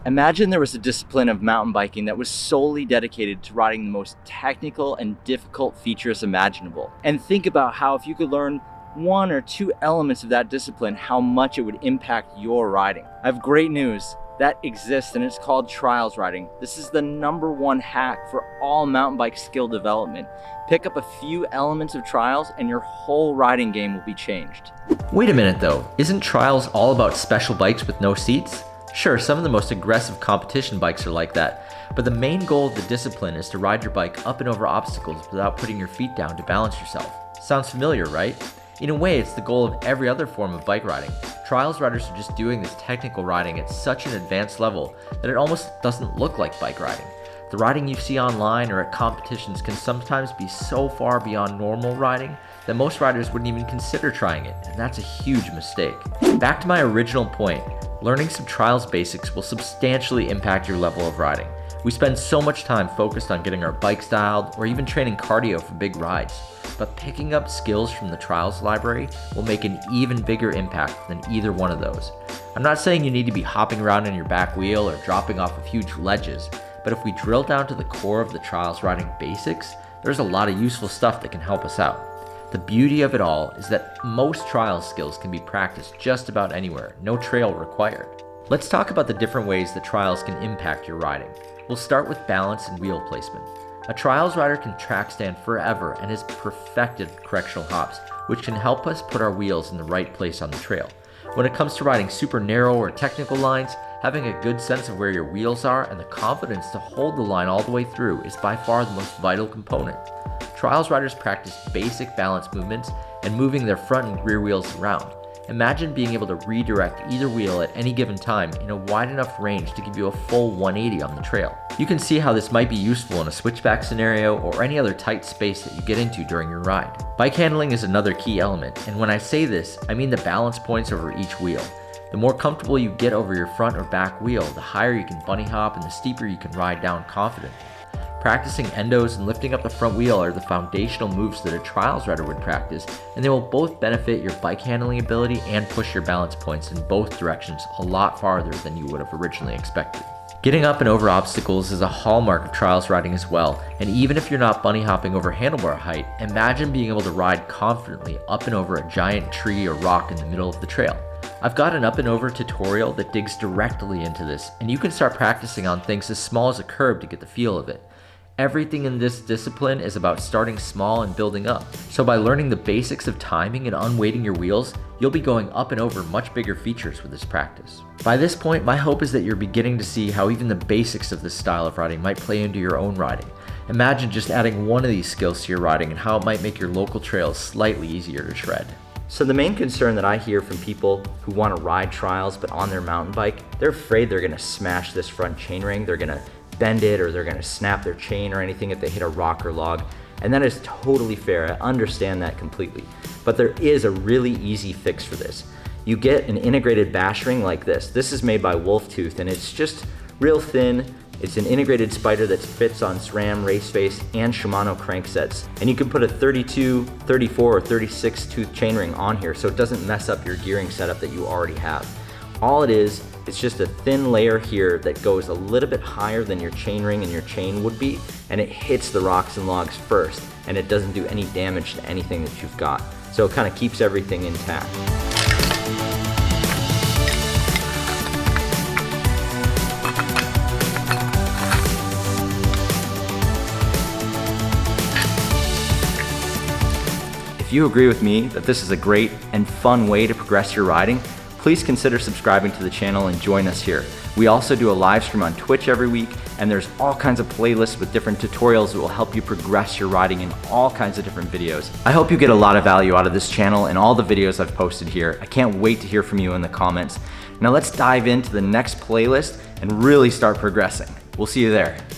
Imagine there was a discipline of mountain biking that was solely dedicated to riding the most technical and difficult features imaginable. And think about how if you could learn one or two elements of that discipline, how much it would impact your riding. I have great news. That exists, and it's called trials riding. This is the #1 hack for all mountain bike skill development. Pick up a few elements of trials and your whole riding game will be changed. Wait a minute though, isn't trials all about special bikes with no seats? Sure, some of the most aggressive competition bikes are like that, but the main goal of the discipline is to ride your bike up and over obstacles without putting your feet down to balance yourself. Sounds familiar, right? In a way, it's the goal of every other form of bike riding. Trials riders are just doing this technical riding at such an advanced level that it almost doesn't look like bike riding. The riding you see online or at competitions can sometimes be so far beyond normal riding that most riders wouldn't even consider trying it, and that's a huge mistake. Back to my original point, learning some trials basics will substantially impact your level of riding. We spend so much time focused on getting our bikes dialed or even training cardio for big rides, but picking up skills from the trials library will make an even bigger impact than either one of those. I'm not saying you need to be hopping around on your back wheel or dropping off of huge ledges, but if we drill down to the core of the trials riding basics, there's a lot of useful stuff that can help us out. The beauty of it all is that most trials skills can be practiced just about anywhere, no trail required. Let's talk about the different ways that trials can impact your riding. We'll start with balance and wheel placement. A trials rider can track stand forever and has perfected correctional hops, which can help us put our wheels in the right place on the trail. When it comes to riding super narrow or technical lines, having a good sense of where your wheels are and the confidence to hold the line all the way through is by far the most vital component. Trials riders practice basic balance movements and moving their front and rear wheels around. Imagine being able to redirect either wheel at any given time in a wide enough range to give you a full 180 on the trail. You can see how this might be useful in a switchback scenario or any other tight space that you get into during your ride. Bike handling is another key element, and when I say this, I mean the balance points over each wheel. The more comfortable you get over your front or back wheel, the higher you can bunny hop and the steeper you can ride down confidently. Practicing endos and lifting up the front wheel are the foundational moves that a trials rider would practice, and they will both benefit your bike handling ability and push your balance points in both directions a lot farther than you would have originally expected. Getting up and over obstacles is a hallmark of trials riding as well, and even if you're not bunny hopping over handlebar height, imagine being able to ride confidently up and over a giant tree or rock in the middle of the trail. I've got an up and over tutorial that digs directly into this, and you can start practicing on things as small as a curb to get the feel of it. Everything in this discipline is about starting small and building up. So by learning the basics of timing and unweighting your wheels, you'll be going up and over much bigger features with this practice. By this point, my hope is that you're beginning to see how even the basics of this style of riding might play into your own riding. Imagine just adding one of these skills to your riding and how it might make your local trails slightly easier to shred. So the main concern that I hear from people who want to ride trials but on their mountain bike, they're afraid they're going to smash this front chainring, they're going to bend it, or they're going to snap their chain or anything if they hit a rock or log. And that is totally fair. I understand that completely. But there is a really easy fix for this. You get an integrated bash ring like this. This is made by Wolftooth, and it's just real thin. It's an integrated spider that fits on SRAM, Raceface, and Shimano cranksets. And you can put a 32, 34, or 36 tooth chainring on here so it doesn't mess up your gearing setup that you already have. All it is, it's just a thin layer here that goes a little bit higher than your chainring and your chain would be, and it hits the rocks and logs first, and it doesn't do any damage to anything that you've got. So it kind of keeps everything intact. If you agree with me that this is a great and fun way to progress your riding, please consider subscribing to the channel and join us here. We also do a live stream on Twitch every week, and there's all kinds of playlists with different tutorials that will help you progress your riding in all kinds of different videos. I hope you get a lot of value out of this channel and all the videos I've posted here. I can't wait to hear from you in the comments. Now let's dive into the next playlist and really start progressing. We'll see you there.